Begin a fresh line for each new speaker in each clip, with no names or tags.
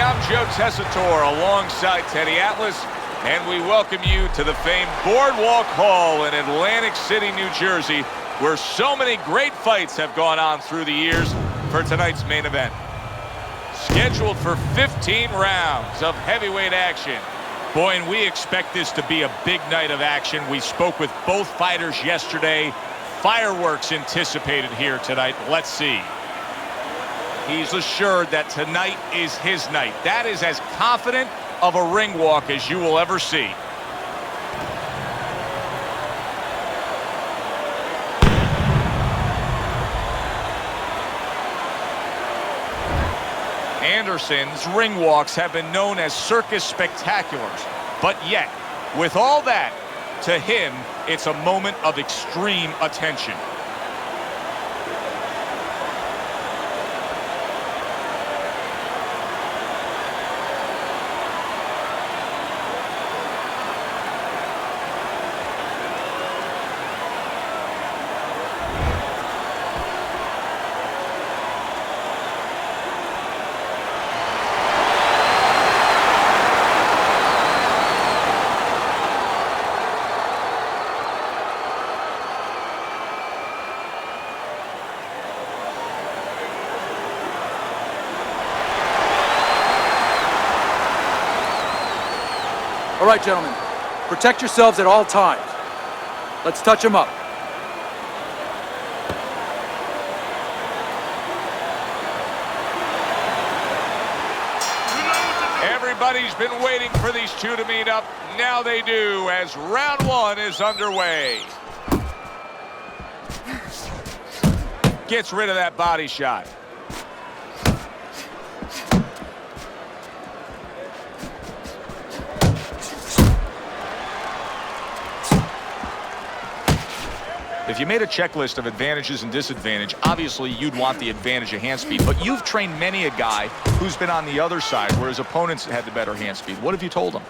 I'm Joe Tessitore alongside Teddy Atlas, and we welcome you to the famed Boardwalk Hall in Atlantic City, New Jersey, where so many great fights have gone on through the years for tonight's main event. Scheduled for 15 rounds of heavyweight action. Boy, and we expect this to be a big night of action. We spoke with both fighters yesterday. Fireworks anticipated here tonight. Let's see. He's assured that tonight is his night. That is as confident of a ring walk as you will ever see. Anderson's ring walks have been known as circus spectaculars, but yet, with all that, to him, it's a moment of extreme attention.
All right, gentlemen, protect yourselves at all times. Let's touch them up.
Everybody's been waiting for these two to meet up. Now they do, as round one is underway. Gets rid of that body shot. If you made a checklist of advantages and disadvantages, obviously you'd want the advantage of hand speed, but you've trained many a guy who's been on the other side where his opponents had the better hand speed. What have you told him?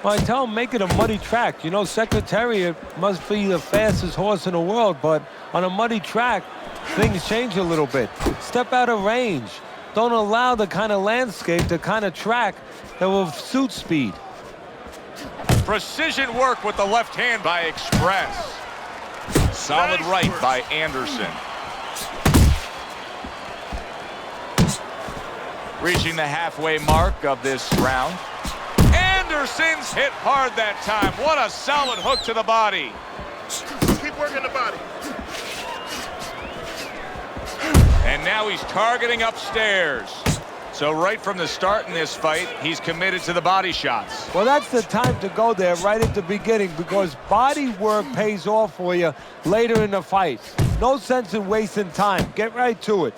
Well, I tell him make it a muddy track. You know, Secretariat must be the fastest horse in the world, but on a muddy track, things change a little bit. Step out of range. Don't allow the kind of landscape, the kind of track that will suit speed.
Precision work with the left hand by Express. Solid right by Anderson. Reaching the halfway mark of this round. Anderson's hit hard that time. What a solid hook to the body.
Keep working the body.
And now he's targeting upstairs. So right from the start in this fight, he's committed to the body shots.
Well, that's the time to go there right at the beginning, because body work pays off for you later in the fight. No sense in wasting time. Get right to it.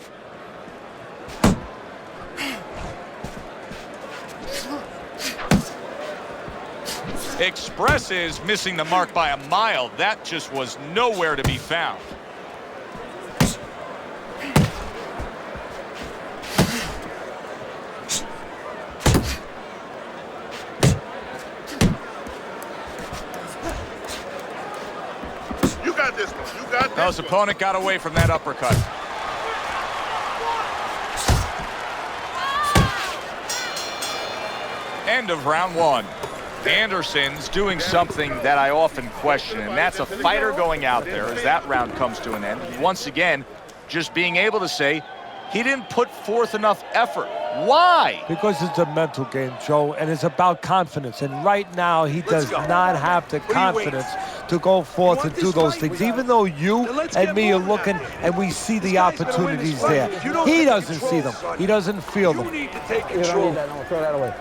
Express is missing the mark by a mile. That just was nowhere to be found. No, his opponent got away from that uppercut. End of round one. Anderson's doing something that I often question, and that's a fighter going out there as that round comes to an end. Once again, just being able to say he didn't put forth enough effort. Why?
Because it's a mental game, Joe, and it's about confidence. And right now, he does not have the confidence to go forth and do those things. Even though you and me are looking and we see the opportunities there, he doesn't see them. He doesn't feel them.
You need to take control.
Throw that away.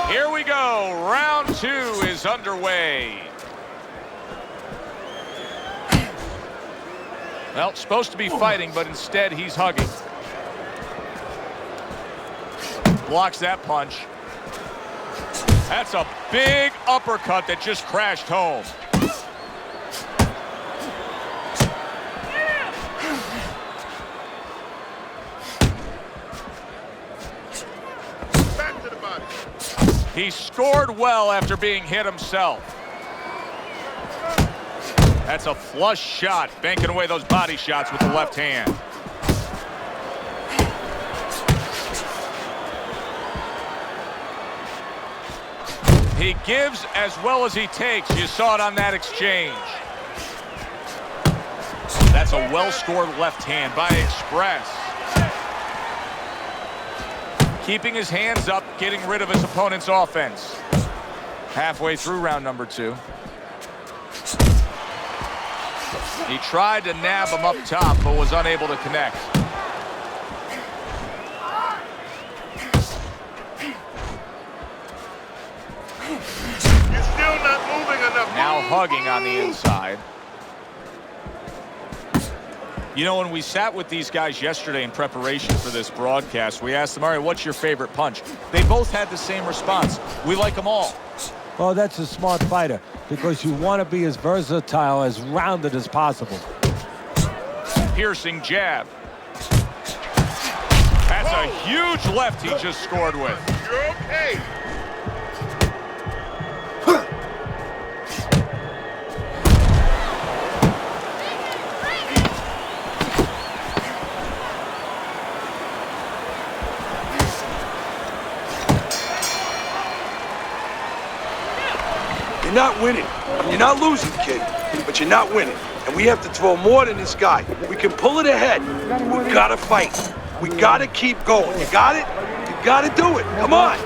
Here we go. Round two is underway. Well, supposed to be fighting, but instead he's hugging. Blocks that punch. That's a big uppercut that just crashed home.
Back to the body.
He scored well after being hit himself. That's a flush shot, banking away those body shots with the left hand. He gives as well as he takes. You saw it on that exchange. That's a well-scored left hand by Express. Keeping his hands up, getting rid of his opponent's offense. Halfway through round number 2. He tried to nab him up top, but was unable to connect.
You're still not moving enough.
Now hugging on the inside. You know, when we sat with these guys yesterday in preparation for this broadcast, we asked them, all right, what's your favorite punch? They both had the same response. We like them all.
Well, that's a smart fighter because you want to be as versatile, as rounded as possible.
Piercing jab. That's a huge left he just scored with.
You're okay.
You're not winning. You're not losing, kid, but you're not winning. And we have to throw more than this guy. We can pull it ahead. We gotta fight. We gotta keep going. You got it? You gotta do it. Come on.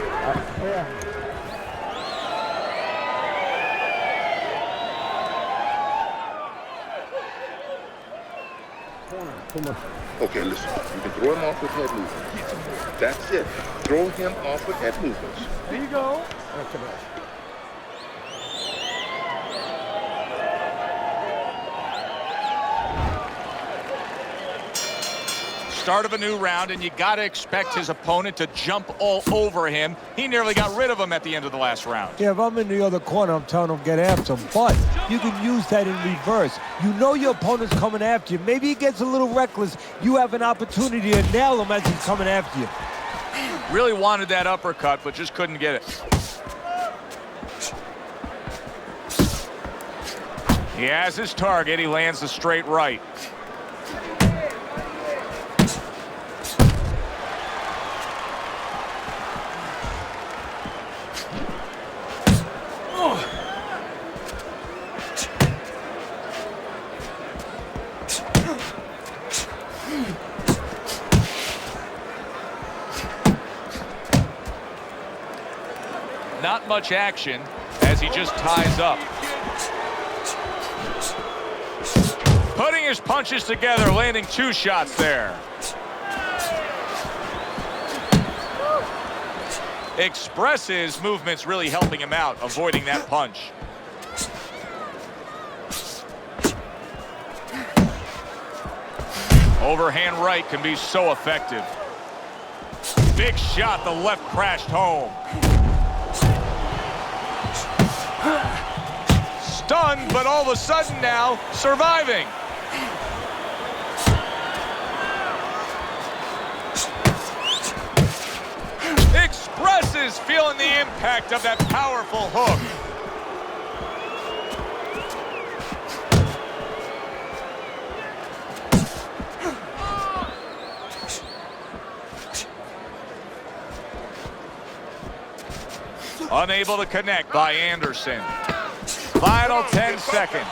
Okay, listen. You can throw him off with head movements. That's it. Throw him off with head movements.
There you go.
Start of a new round, and you got to expect his opponent to jump all over him. He nearly got rid of him at the end of the last round.
Yeah, if I'm in the other corner, I'm telling him get after him. But you can use that in reverse. You know your opponent's coming after you. Maybe he gets a little reckless. You have an opportunity to nail him as he's coming after you.
Really wanted that uppercut, but just couldn't get it. He has his target. He lands the straight right. Not much action as he just ties up. Putting his punches together, landing 2 shots there. Express's movements really helping him out, avoiding that punch. Overhand right can be so effective. Big shot, the left crashed home. Stunned, but all of a sudden now, surviving. Express is feeling the impact of that powerful hook. Unable to connect by Anderson. Final 10 seconds.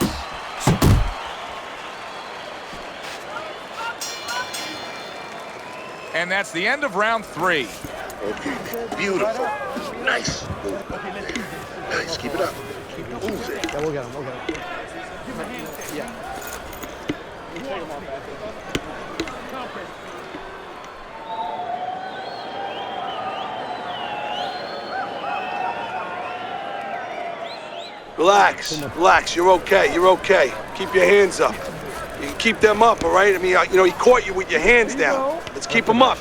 And that's the end of round 3.
Okay, beautiful. Nice. Nice, keep it up. Keep moving.
Yeah, we'll get him, we'll get him. Yeah.
Relax, relax. You're okay. You're okay. Keep your hands up. You can keep them up, all right? I mean, you know, he caught you with your hands down. Let's keep him up.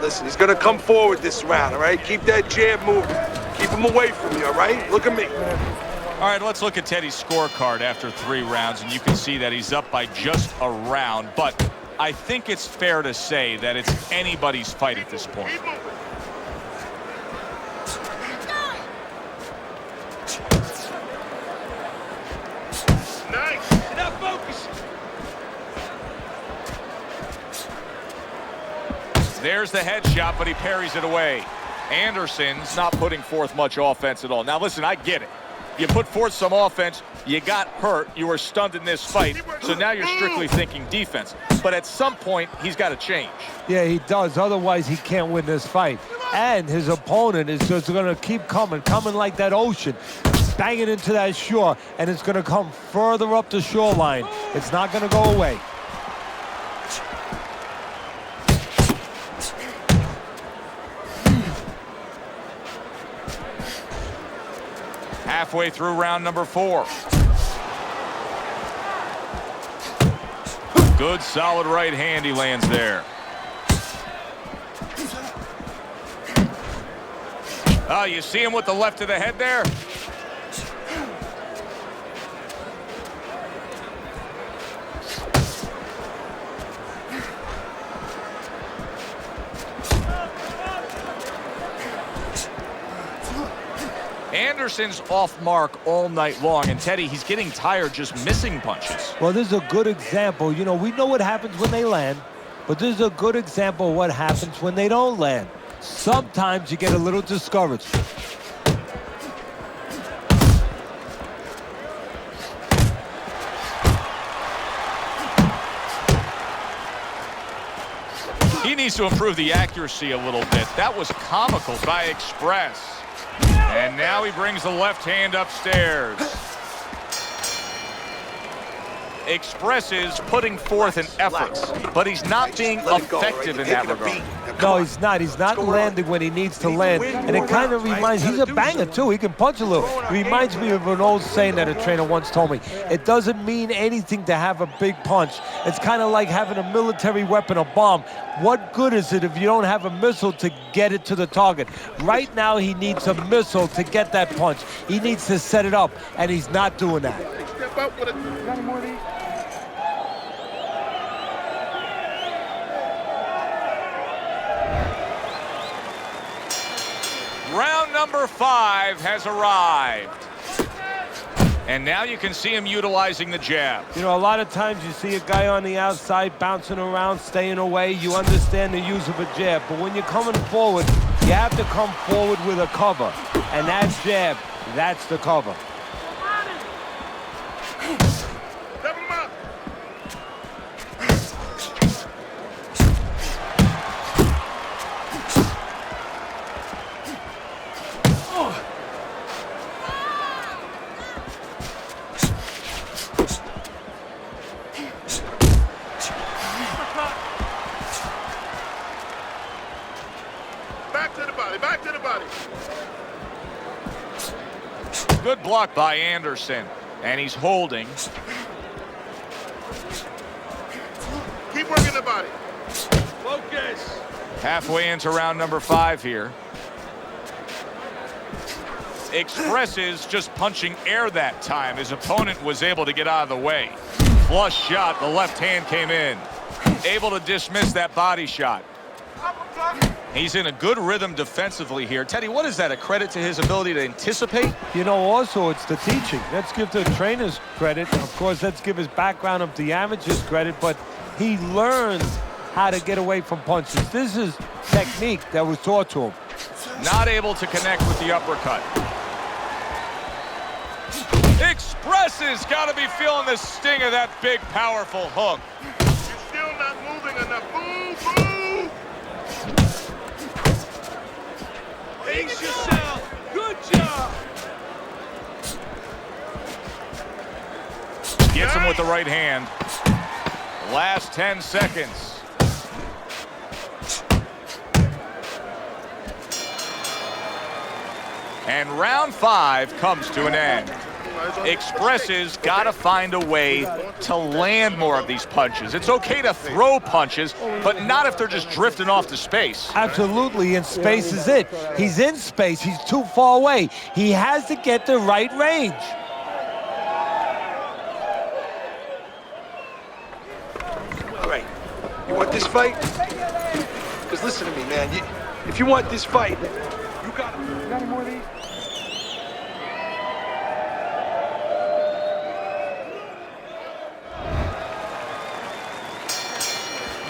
Listen, he's gonna come forward this round, all right? Keep that jab moving. Keep him away from you, all right? Look at me.
All right, let's look at Teddy's scorecard after 3 rounds, and you can see that he's up by just a round. But I think it's fair to say that it's anybody's fight at this point.
Keep moving. Nice.
Now focus. There's the headshot, but he parries it away. Anderson's not putting forth much offense at all. Now, listen, I get it. You put forth some offense, you got hurt, you were stunned in this fight, so now you're strictly thinking defense. But at some point, he's got to change.
Yeah, he does. Otherwise, he can't win this fight. And his opponent is just going to keep coming like that ocean, banging into that shore, and it's going to come further up the shoreline. It's not going to go away.
Halfway through round number 4. Good, solid right hand he lands there. Oh, you see him with the left of the head there? Anderson's off mark all night long, and Teddy, he's getting tired just missing punches.
Well, this is a good example. You know, we know what happens when they land, but this is a good example of what happens when they don't land. Sometimes you get a little discouraged.
He needs to improve the accuracy a little bit. That was comical by Express. And now he brings the left hand upstairs. Express is putting forth an effort, but he's not being effective in that regard.
No, he's not. He's not landing when he needs to land. And it kind of reminds, he's a banger too. He can punch a little. It reminds me of an old saying that a trainer once told me. It doesn't mean anything to have a big punch. It's kind of like having a military weapon, a bomb. What good is it if you don't have a missile to get it to the target? Right now, he needs a missile to get that punch. He needs to set it up, and he's not doing that.
Step out with it.
Got any more of these?
Round number 5 has arrived. And now you can see him utilizing the jab.
You know, a lot of times you see a guy on the outside bouncing around, staying away. You understand the use of a jab. But when you're coming forward, you have to come forward with a cover. And that jab, that's the cover.
Step him up. Back to the body, back to the body.
Good block by Anderson. And he's holding.
Keep working the body.
Focus. Halfway into round number 5 here. Express is just punching air that time. His opponent was able to get out of the way. Flush shot, the left hand came in. Able to dismiss that body shot. He's in a good rhythm defensively here. Teddy, what is that, a credit to his ability to anticipate?
You know, also, it's the teaching. Let's give the trainers credit. Of course, let's give his background of the amateurs credit, but he learned how to get away from punches. This is technique that was taught to him.
Not able to connect with the uppercut. Express has got to be feeling the sting of that big, powerful hook.
You're still not moving enough. Move, move.
Pace yourself. Good job. Gets him with the right hand. Last 10 seconds. And round 5 comes to an end. Express's got to find a way to land more of these punches. It's okay to throw punches, but not if they're just drifting off to space.
Absolutely, and space is it. He's in space. He's too far away. He has to get the right range.
All right. You want this fight? Because listen to me, man. If you want this fight, you got to...
Got any more of these?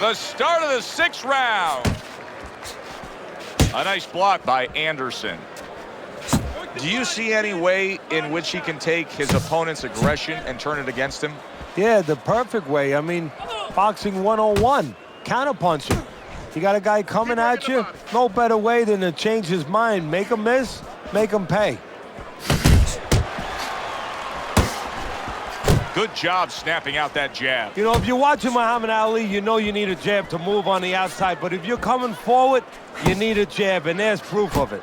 The start of the 6th round. A nice block by Anderson. Do you see any way in which he can take his opponent's aggression and turn it against him?
Yeah, the perfect way. I mean, boxing 101, counterpunching. You got a guy coming at you, no better way than to change his mind. Make him miss, make him pay.
Good job snapping out that jab.
You know, if you're watching Muhammad Ali, you know you need a jab to move on the outside. But if you're coming forward, you need a jab, and there's proof of it.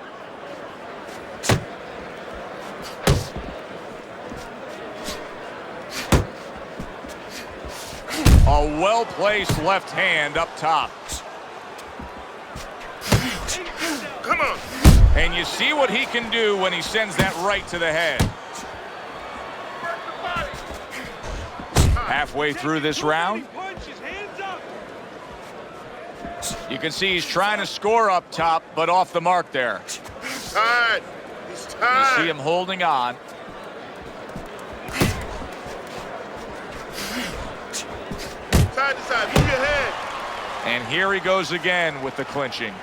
A well-placed left hand up top.
Come on.
And you see what he can do when he sends that right to the head. Halfway through this round. You can see he's trying to score up top, but off the mark there.
He's tired. He's
You
tired.
see him holding on.
Side to side. Move your head.
And here he goes again with the clinching.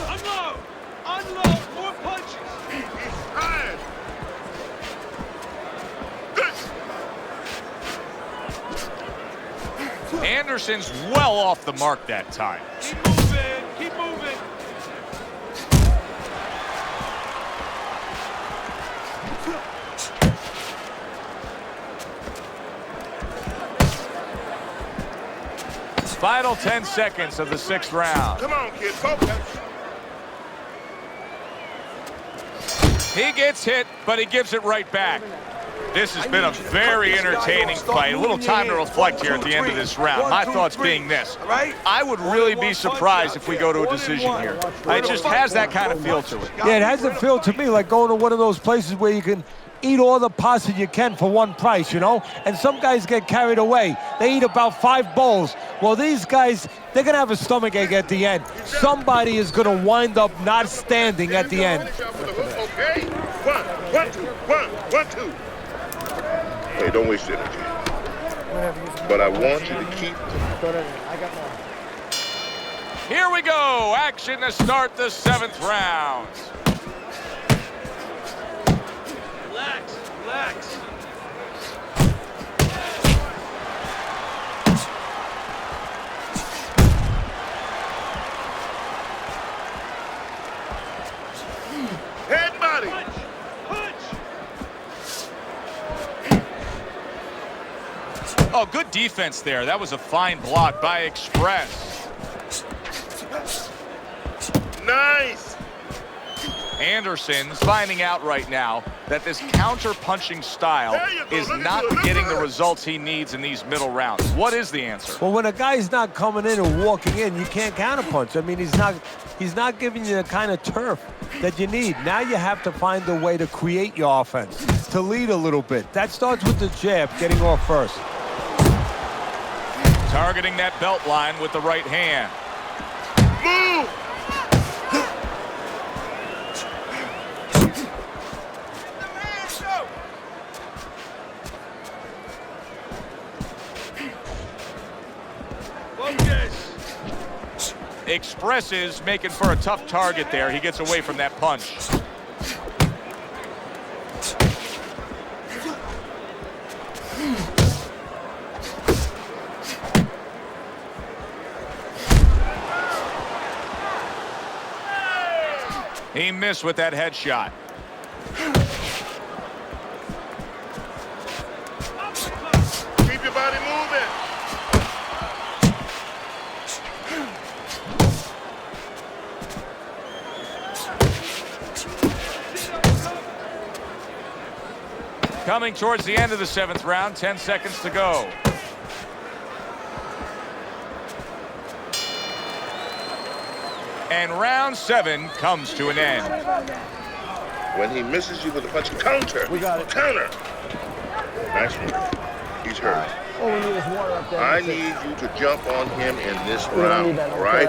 Unload! Unload! More punches!
He's tired. Good.
Anderson's well off the mark that time.
Keep moving! Keep moving!
Final 10 seconds of the 6th round.
Come on, kid. Focus.
He gets hit, but he gives it right back. This has been a very entertaining fight. A little time to reflect here at the end of this round. My thoughts being this. I would really be surprised if we go to a decision here. It just has that kind of feel to it.
Yeah, it has a feel to me like going to one of those places where you can eat all the pasta you can for one price, you know? And some guys get carried away. They eat about 5 bowls. Well, these guys, they're going to have a stomachache at the end. Somebody is going to wind up not standing at the end.
Okay. One, two. Hey, don't waste energy. But I want you to keep.
Here we go. Action to start the 7th round.
Relax! Relax!
Head body.
Punch! Punch!
Oh, good defense there. That was a fine block by Express.
Nice.
Anderson's finding out right now that this counter-punching style is not getting the results he needs in these middle rounds. What is the answer?
Well, when a guy's not coming in and walking in, you can't counterpunch. I mean, he's not giving you the kind of turf that you need. Now you have to find a way to create your offense, to lead a little bit. That starts with the jab, getting off first.
Targeting that belt line with the right hand.
Move.
Focus!
Expresses making for a tough target there. He gets away from that punch. He missed with that headshot.
Keep your body moving.
Coming towards the end of the 7th round, 10 seconds to go. And round 7 comes to an end.
When he misses you with a punch, counter. We got it. Counter. Nice one. He's hurt.
All we need is water up there.
I need you to jump on him in this round, all right?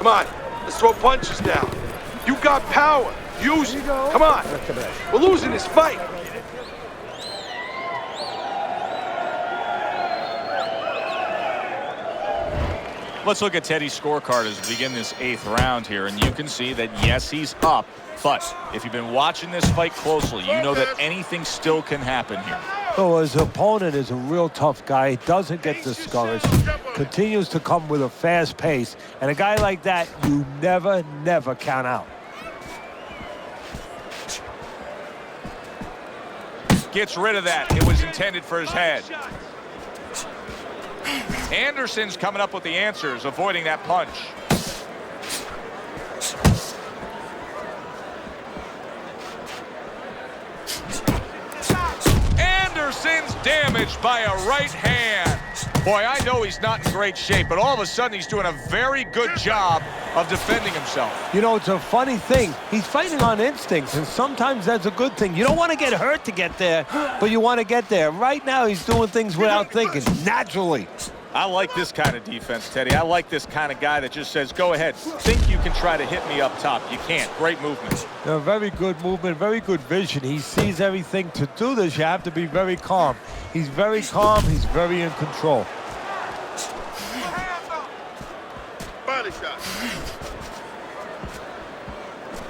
Come on, let's throw punches now. You got power. Use it. Come on. We're losing this fight.
Let's look at Teddy's scorecard as we begin this 8th round here, and you can see that, yes, he's up, but if you've been watching this fight closely, you know that anything still can happen here.
So his opponent is a real tough guy. He doesn't get discouraged, continues to come with a fast pace, and a guy like that, you never count out.
Gets rid of that. It was intended for his head. Anderson's coming up with the answers, avoiding that punch. Anderson's damaged by a right hand. Boy, I know he's not in great shape, but all of a sudden he's doing a very good job of defending himself.
You know, it's a funny thing. He's fighting on instinct, and sometimes that's a good thing. You don't want to get hurt to get there, but you want to get there. Right now, he's doing things without thinking, naturally.
I like this kind of defense, Teddy. I like this kind of guy that just says, go ahead, think you can try to hit me up top. You can't. Great movement.
Very good movement, very good vision. He sees everything. To do this, you have to be very calm. He's very calm. He's very in control.
Body shot.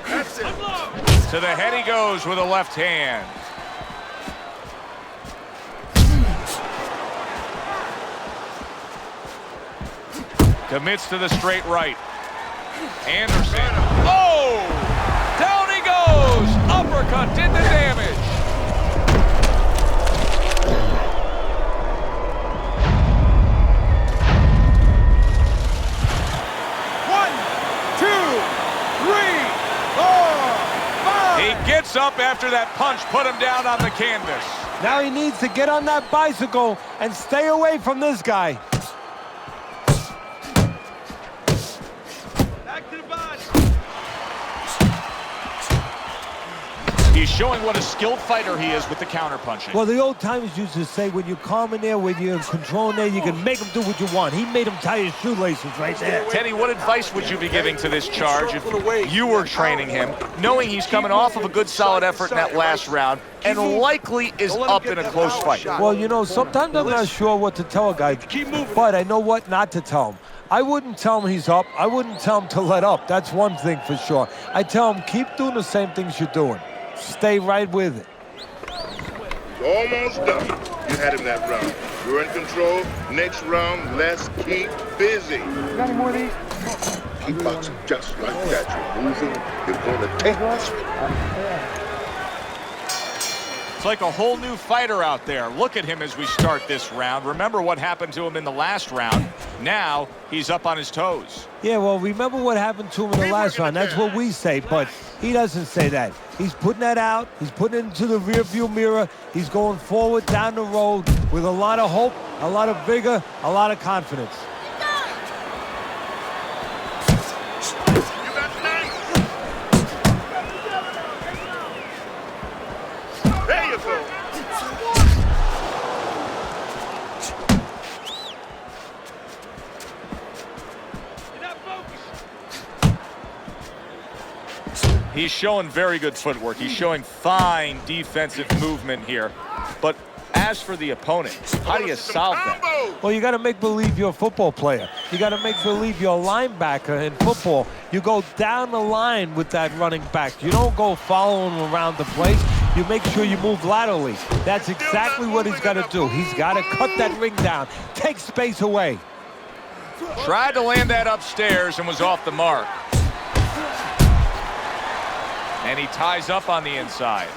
That's it.
To the head he goes with a left hand. Commits to the straight right. Anderson. Oh! Down he goes! Uppercut did the damage.
One, two, three, four, five.
He gets up after that punch, put him down on the canvas.
Now he needs to get on that bicycle and stay away from this guy.
He's showing what a skilled fighter he is with the counterpunching.
Well, the old timers used to say, when you're calm in there, when you're in control in there, you can make him do what you want. He made him tie his shoelaces right there.
Teddy, what advice would you be giving to this charge if you were training him, knowing he's coming off of a good solid effort in that last round and likely is up in a close fight?
Well, you know, sometimes I'm not sure what to tell a guy, but I know what not to tell him. I wouldn't tell him he's up. I wouldn't tell him to let up. That's one thing for sure. I tell him, keep doing the same things you're doing. Stay right with it.
It's almost done. You had him that round. You're in control. Next round, let's keep busy.
Got any more of these?
Keep boxing just like that. You're moving. You're going to take this one.
It's like a whole new fighter out there. Look at him as we start this round. Remember what happened to him in the last round. Now he's up on his toes.
Yeah, well, remember what happened to him in the last round. That's what we say, but he doesn't say that. He's putting that out. He's putting it into the rearview mirror. He's going forward down the road with a lot of hope, a lot of vigor, a lot of confidence.
You got nice. There you go.
He's showing very good footwork. He's showing fine defensive movement here. But as for the opponent, how do you solve that?
Well, you got to make believe you're a football player. You got to make believe you're a linebacker in football. You go down the line with that running back. You don't go following him around the place. You make sure you move laterally. That's exactly what he's got to do. He's got to cut that ring down, take space away.
Tried to land that upstairs and was off the mark. And he ties up on the inside.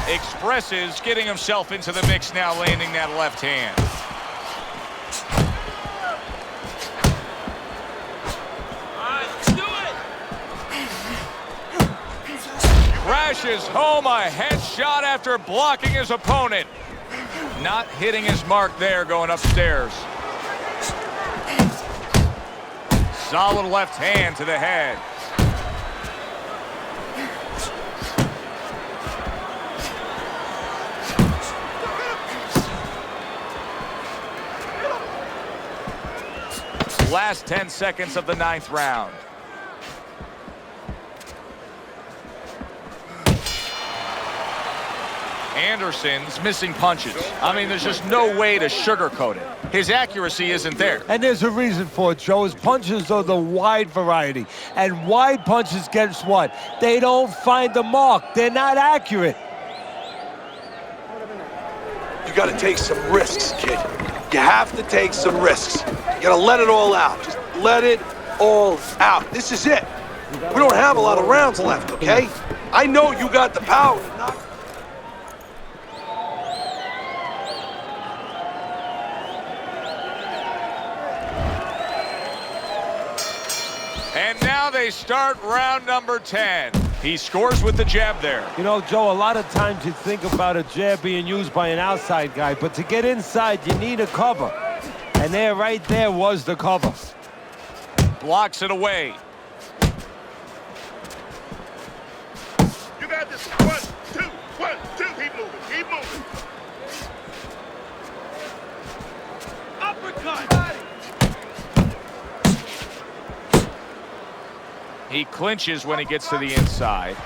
Expresses getting himself into the mix now, landing that left hand. Crashes home a headshot after blocking his opponent. Not hitting his mark there, going upstairs. Solid left hand to the head. Last 10 seconds of the 9th round. Anderson's missing punches. I mean, there's just no way to sugarcoat it. His accuracy isn't there.
And there's a reason for it, Joe. His punches are the wide variety. And wide punches, guess what? They don't find the mark. They're not accurate.
You got to take some risks, kid. You have to take some risks. You got to let it all out. Just let it all out. This is it. We don't have a lot of rounds left, okay? I know you got the power to knock.
And now they start round number 10. He scores with the jab there.
You know, Joe, a lot of times you think about a jab being used by an outside guy, but to get inside, you need a cover. And there, right there, was the cover.
Blocks it away.
You got this. 1, 2, 1, 2. Keep moving. Keep moving.
Uppercut.
He clinches when he gets to the inside.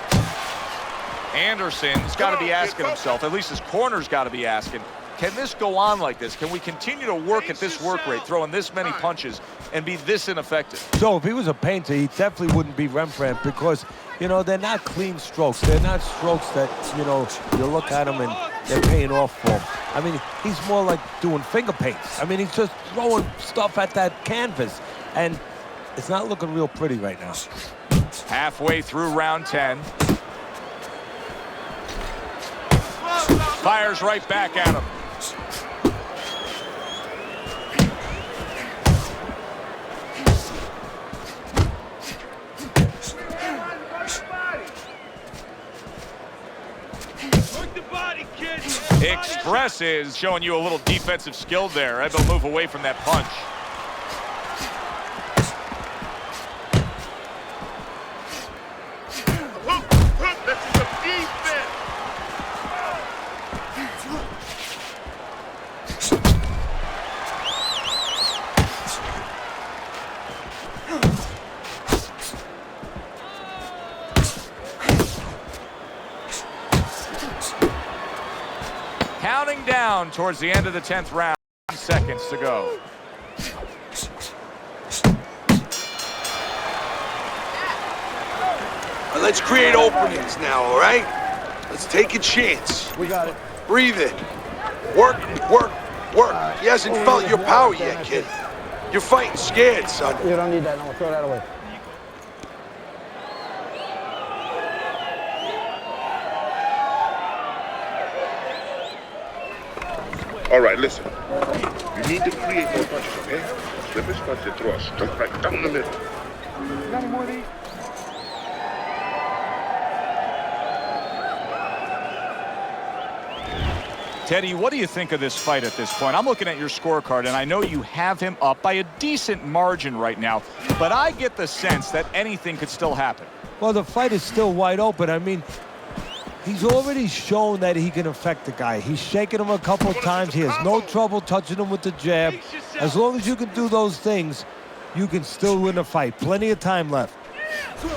Anderson's got to be asking himself, at least his corner's got to be asking, can this go on like this? Can we continue to work at this work rate, throwing this many punches, and be this ineffective?
So if he was a painter, he definitely wouldn't be Rembrandt because, you know, they're not clean strokes. They're not strokes that, you know, you look at them and they're paying off for him. I mean, he's more like doing finger paints. I mean, he's just throwing stuff at that canvas. And it's not looking real pretty right now.
Halfway through round 10. Fires right back at him.
Work the body, kid.
Expresses showing you a little defensive skill there. Able to move away from that punch. Counting down towards the end of the 10th round. 10 seconds to go.
Let's create openings now, all right? Let's take a chance.
We got it.
Breathe it. Work, work, work. He hasn't felt your power yet, kid. You're fighting scared, son.
You don't need that. No, throw that away.
All right, listen. You need to create more punches, okay? Slip his punch and throw a straight right down the middle.
Got any more of these?
Teddy, what do you think of this fight at this point? I'm looking at your scorecard, and I know you have him up by a decent margin right now, but I get the sense that anything could still happen.
Well, the fight is still wide open. I mean, he's already shown that he can affect the guy. He's shaken him a couple times. He has no trouble touching him with the jab. As long as you can do those things, you can still win a fight. Plenty of time left.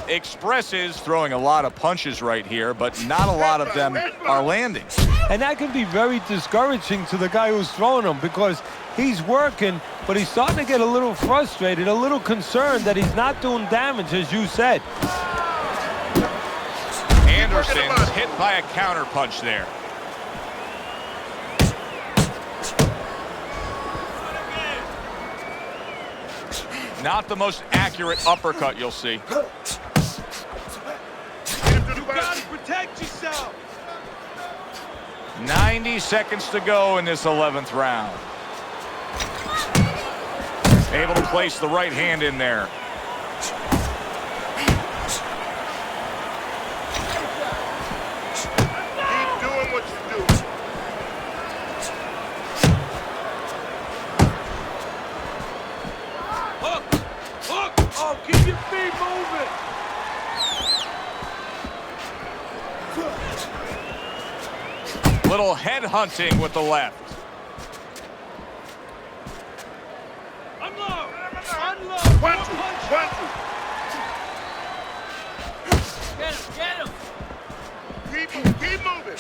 Expresses throwing a lot of punches right here, but not a lot of them are landing.
And that can be very discouraging to the guy who's throwing them because he's working, but he's starting to get a little frustrated, a little concerned that he's not doing damage, as you said.
Anderson's hit by a counter punch there. Not the most accurate uppercut you'll see.
You gotta protect yourself.
90 seconds to go in this 11th round. Able to place the right hand in there.
Keep doing what you do.
Hook! Hook! Oh, keep your feet moving!
Little head hunting with the left.
Unload!
1, 2, 1, 2.
Get him!
Keep moving.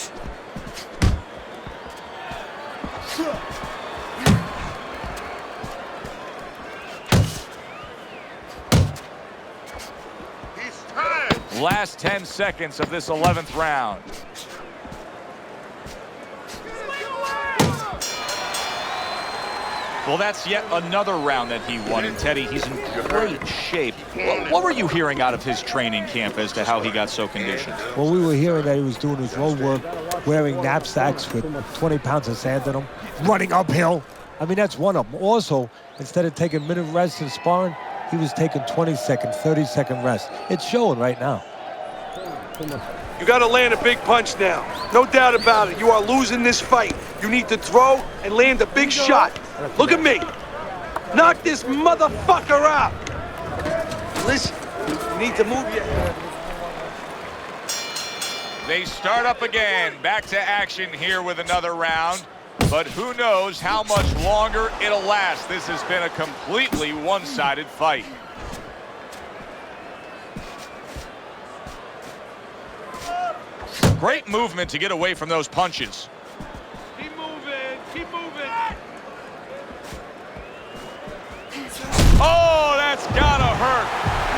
He's tired.
Last 10 seconds of this 11th round. Well, that's yet another round that he won. And Teddy, he's in great shape. What were you hearing out of his training camp as to how he got so conditioned?
Well, we were hearing that he was doing his road work, wearing knapsacks with 20 pounds of sand in them, running uphill. I mean, that's one of them. Also, instead of taking minute rest in sparring, he was taking 20-second, 30-second rest. It's showing right now.
You got to land a big punch now. No doubt about it. You are losing this fight. You need to throw and land a big shot. Look at me. Knock this motherfucker out. Listen, you need to move your head.
They start up again. Back to action here with another round. But who knows how much longer it'll last. This has been a completely one-sided fight. Great movement to get away from those punches.
Keep moving. Keep moving.
Oh, that's gotta hurt.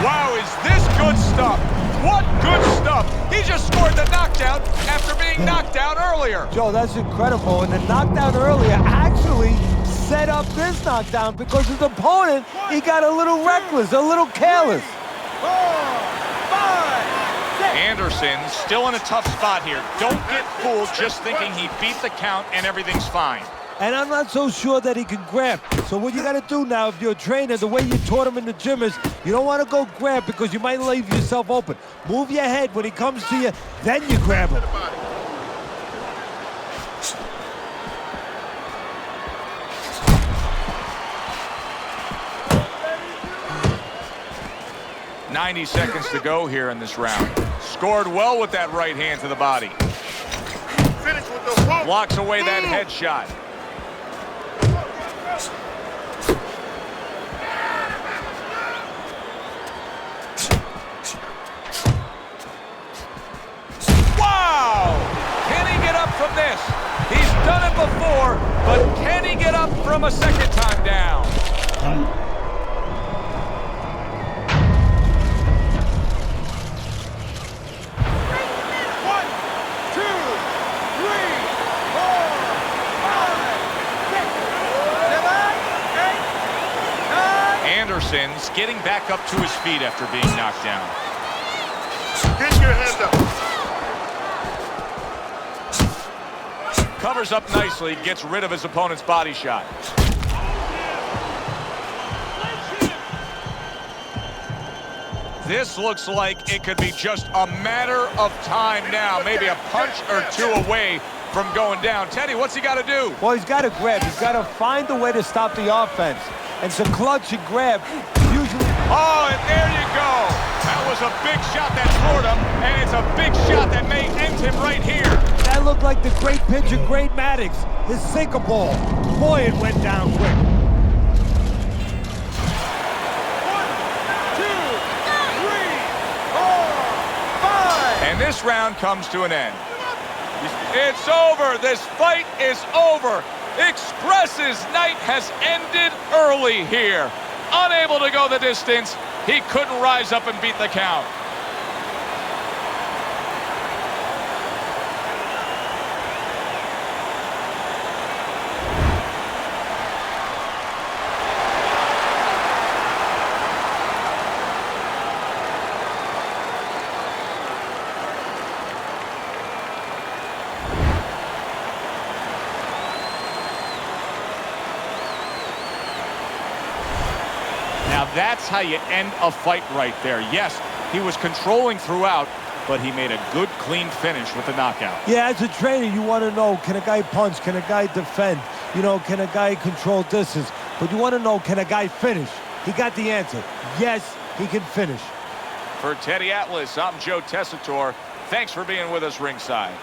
Wow, is this good stuff? What good stuff. He just scored the knockdown after being knocked out earlier.
Joe, that's incredible. And the knockdown earlier actually set up this knockdown because his opponent, he got a little reckless, a little careless.
4, 5, 6.
Anderson still in a tough spot here. Don't get fooled just thinking he beat the count and everything's fine.
And I'm not so sure that he can grab. So what you got to do now, if you're a trainer, the way you taught him in the gym is you don't want to go grab because you might leave yourself open. Move your head when he comes to you, then you grab him.
.90 seconds to go here in this round. Scored well with that right hand to the body.
Finish with the hook.
Blocks away that headshot. Wow! Can he get up from this? He's done it before, but can he get up from a second time down? Anderson's getting back up to his feet after being knocked down.
Get your hand up.
Covers up nicely, gets rid of his opponent's body shot. This looks like it could be just a matter of time now. Maybe a punch or two away from going down. Teddy, what's he got to do?
Well, he's got to grab. He's got to find a way to stop the offense. And so clutch and grab usually.
Oh, and there you go. That was a big shot that floored him, and it's a big shot that may end him right here.
That looked like the great pitcher, Great Maddox, his sinker ball. Boy, it went down quick.
1, 2, 3, 4, 5.
And this round comes to an end. It's over. This fight is over. Express's night has ended early here. Unable to go the distance, he couldn't rise up and beat the count. Now that's how you end a fight right there. Yes, he was controlling throughout, but he made a good, clean finish with the knockout.
Yeah, as a trainer, you want to know, can a guy punch? Can a guy defend? You know, can a guy control distance? But you want to know, can a guy finish? He got the answer. Yes, he can finish.
For Teddy Atlas, I'm Joe Tessitore. Thanks for being with us ringside.